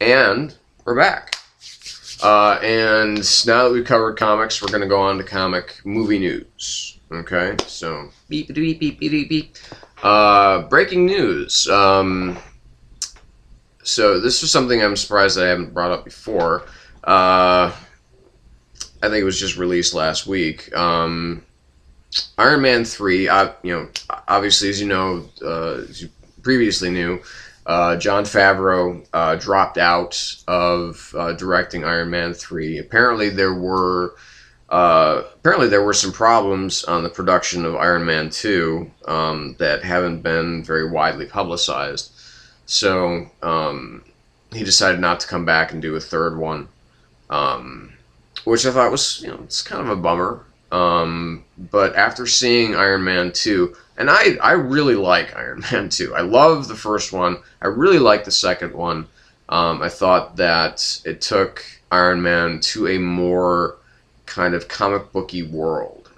And we're back. And now that we've covered comics, we're going to go on to comic movie news. Okay, so beep, beep, beep, beep, beep, beep. Breaking news. So this was something I'm surprised that I haven't brought up before. I think it was just released last week. Iron Man 3, obviously, as you know, as you previously knew, Jon Favreau dropped out of directing Iron Man 3. Apparently there were some problems on the production of Iron Man 2 that haven't been very widely publicized. So he decided not to come back and do a third one, which I thought was, it's kind of a bummer. But after seeing Iron Man 2, and I really like Iron Man 2. I love the first one. I really like the second one. I thought that it took Iron Man to a more kind of comic booky world,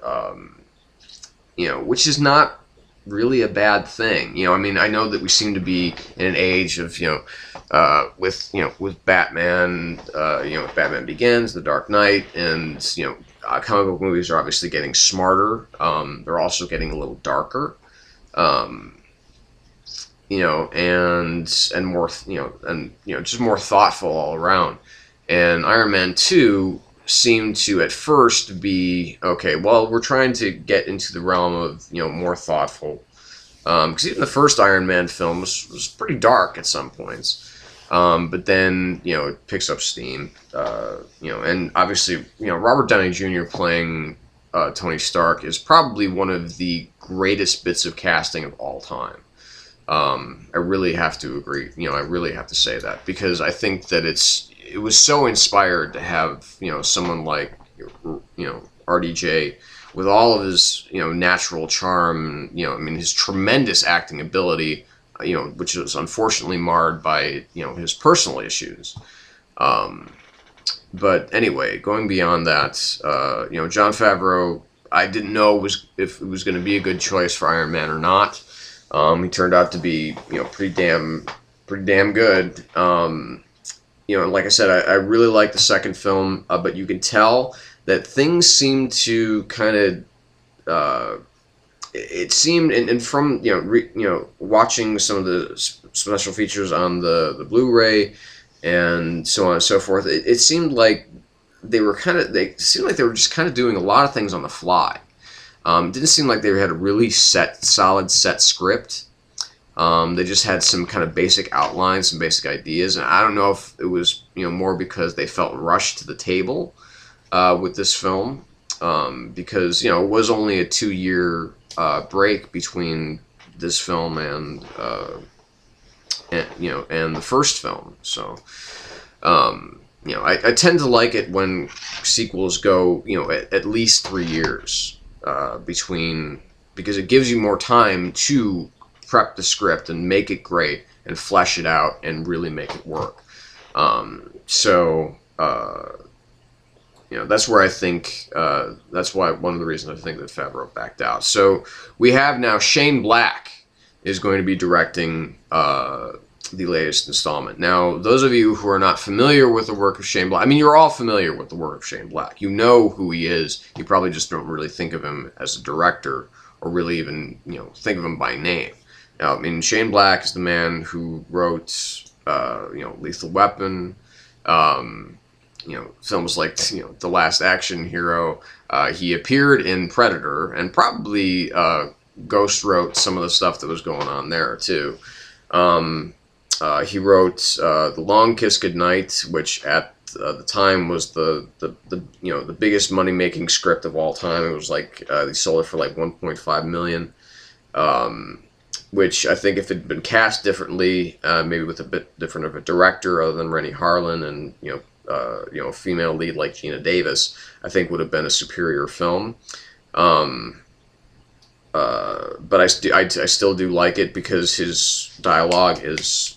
which is not really a bad thing. I mean, I know that we seem to be in an age of, with Batman, with Batman Begins, The Dark Knight, and, comic book movies are obviously getting smarter. They're also getting a little darker, and more, just more thoughtful all around. And Iron Man 2 seemed to at first be, okay, well, we're trying to get into the realm of, more thoughtful. Because even the first Iron Man film was pretty dark at some points. But then, it picks up steam, and obviously, Robert Downey Jr. playing Tony Stark is probably one of the greatest bits of casting of all time. I really have to agree, I really have to say that, because I think that it was so inspired to have, someone like, RDJ with all of his, natural charm, I mean, his tremendous acting ability, which was unfortunately marred by, his personal issues. But anyway, going beyond that, Jon Favreau, I didn't know if it was going to be a good choice for Iron Man or not. He turned out to be, pretty damn good. Like I said, I really like the second film, but you can tell that things seem to kind of, it seemed, and from watching some of the special features on the Blu-ray and so on and so forth, it seemed like they seemed like they were just kind of doing a lot of things on the fly. It didn't seem like they had a really solid set script. They just had some kind of basic outlines, some basic ideas, and I don't know if it was more because they felt rushed to the table with this film, because it was only a 2-year break between this film and the first film. So I tend to like it when sequels go at least 3 years between, because it gives you more time to prep the script and make it great and flesh it out and really make it work. That's where I think, that's why one of the reasons I think that Favreau backed out. So we have now Shane Black is going to be directing the latest installment. Now, those of you who are not familiar with the work of Shane Black, I mean, you're all familiar with the work of Shane Black. You know who he is. You probably just don't really think of him as a director or really even, think of him by name. Now, I mean, Shane Black is the man who wrote, Lethal Weapon, films like, The Last Action Hero. He appeared in Predator, and probably Ghost wrote some of the stuff that was going on there, too. He wrote The Long Kiss Goodnight, which at the time was the biggest money-making script of all time. It was like, they sold it for like $1.5 million. Which I think if it had been cast differently, maybe with a bit different of a director other than Rennie Harlan and, a female lead like Gina Davis, I think would have been a superior film. But I still do like it because his dialogue is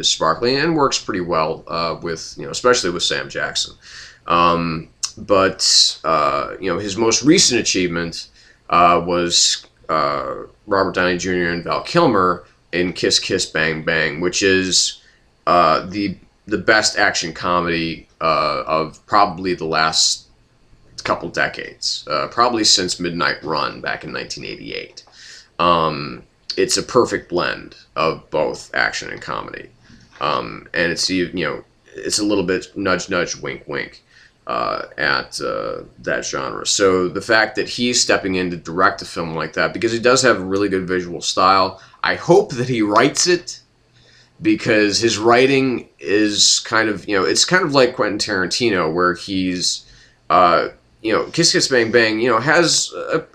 sparkling and works pretty well with, especially with Sam Jackson. But his most recent achievement was Robert Downey Jr. and Val Kilmer in Kiss Kiss Bang Bang, which is the the best action comedy of probably the last couple decades, probably since Midnight Run back in 1988. It's a perfect blend of both action and comedy, and it's, you know, it's a little bit nudge nudge wink wink at that genre. So the fact that he's stepping in to direct a film like that, because he does have a really good visual style, I hope that he writes it, because his writing is kind of, you know, it's kind of like Quentin Tarantino, where he's, you know, Kiss Kiss Bang Bang, you know, has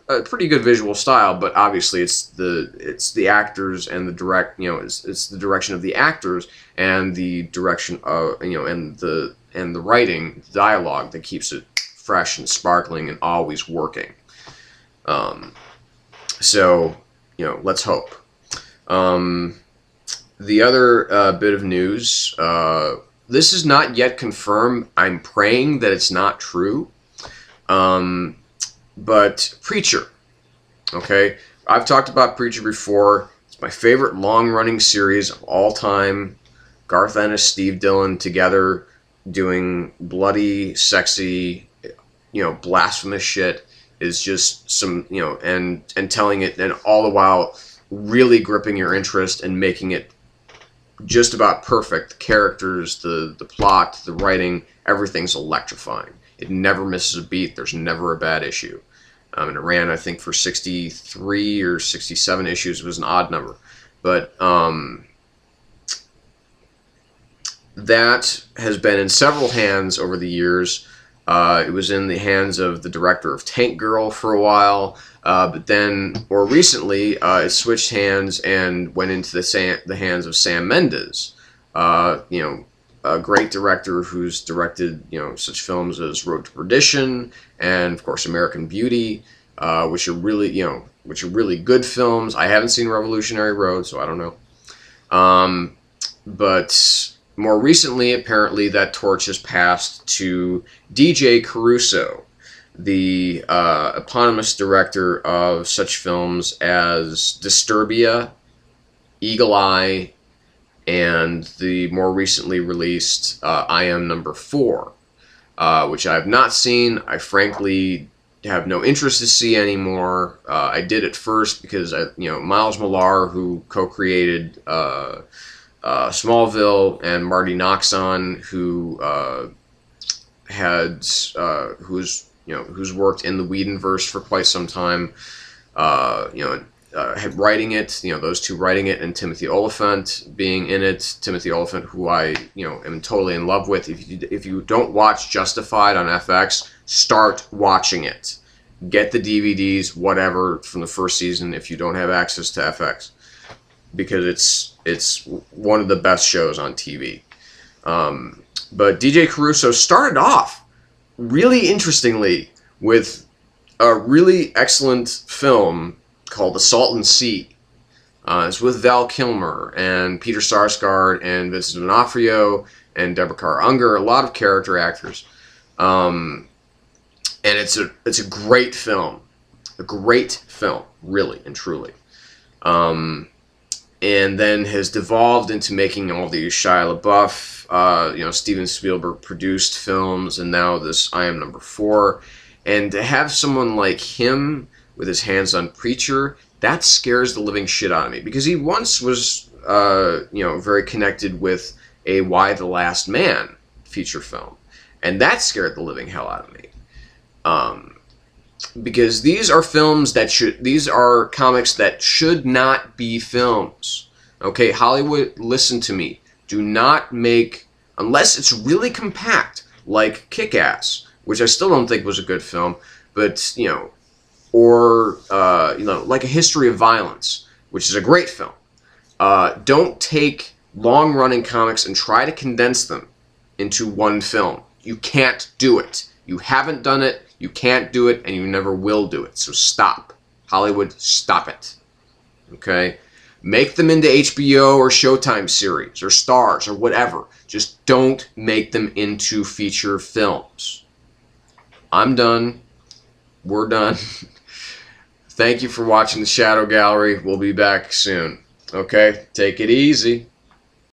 a pretty good visual style, but obviously it's the actors and the direct, you know, it's the direction of the actors and the direction of, you know, and the writing, the dialogue that keeps it fresh and sparkling and always working. So, you know, let's hope. The other bit of news, this is not yet confirmed. I'm praying that it's not true. But Preacher, okay? I've talked about Preacher before. It's my favorite long-running series of all time. Garth Ennis, Steve Dillon together doing bloody, sexy, you know, blasphemous shit is just some, you know, and telling it, and all the while really gripping your interest and making it just about perfect. The characters, the plot, the writing, everything's electrifying. It never misses a beat. There's never a bad issue. And it ran, I think, for 63 or 67 issues. It was an odd number. But that has been in several hands over the years. It was in the hands of the director of Tank Girl for a while. But then, more recently, it switched hands and went into the hands of Sam Mendes. You know, a great director who's directed, you know, such films as Road to Perdition and, of course, American Beauty, which are really, you know, which are really good films. I haven't seen Revolutionary Road, so I don't know. But more recently, apparently, that torch has passed to DJ Caruso, the eponymous director of such films as Disturbia, Eagle Eye, and the more recently released I Am Number 4, which I have not seen. I frankly have no interest to see anymore. I did at first because, you know, Miles Millar, who co-created Smallville, and Marty Noxon, who's worked in the Whedonverse for quite some time, you know, writing it, you know, those two writing it, and Timothy Olyphant being in it. Timothy Olyphant, who I, you know, am totally in love with. If you don't watch Justified on FX, start watching it. Get the DVDs, whatever, from the first season if you don't have access to FX, because it's one of the best shows on TV. But DJ Caruso started off really interestingly with a really excellent film called The Salton Sea. It's with Val Kilmer and Peter Sarsgaard and Vincent D'Onofrio and Deborah Carr Unger, a lot of character actors. And it's a great film. A great film, really and truly. And then has devolved into making all these Shia LaBeouf, you know, Steven Spielberg produced films, and now this I Am Number 4. And to have someone like him with his hands on Preacher, that scares the living shit out of me, because he once was, you know, very connected with a Y the Last Man feature film, and that scared the living hell out of me. Because these are films that these are comics that should not be films. Okay, Hollywood, listen to me. Do not make, unless it's really compact, like Kick-Ass, which I still don't think was a good film, but, you know, or, you know, like A History of Violence, which is a great film. Don't take long-running comics and try to condense them into one film. You can't do it. You haven't done it, you can't do it, and you never will do it. So stop. Hollywood, stop it. Okay? Make them into HBO or Showtime series or Stars or whatever. Just don't make them into feature films. I'm done. We're done. Thank you for watching The Shadow Gallery. We'll be back soon. Okay? Take it easy.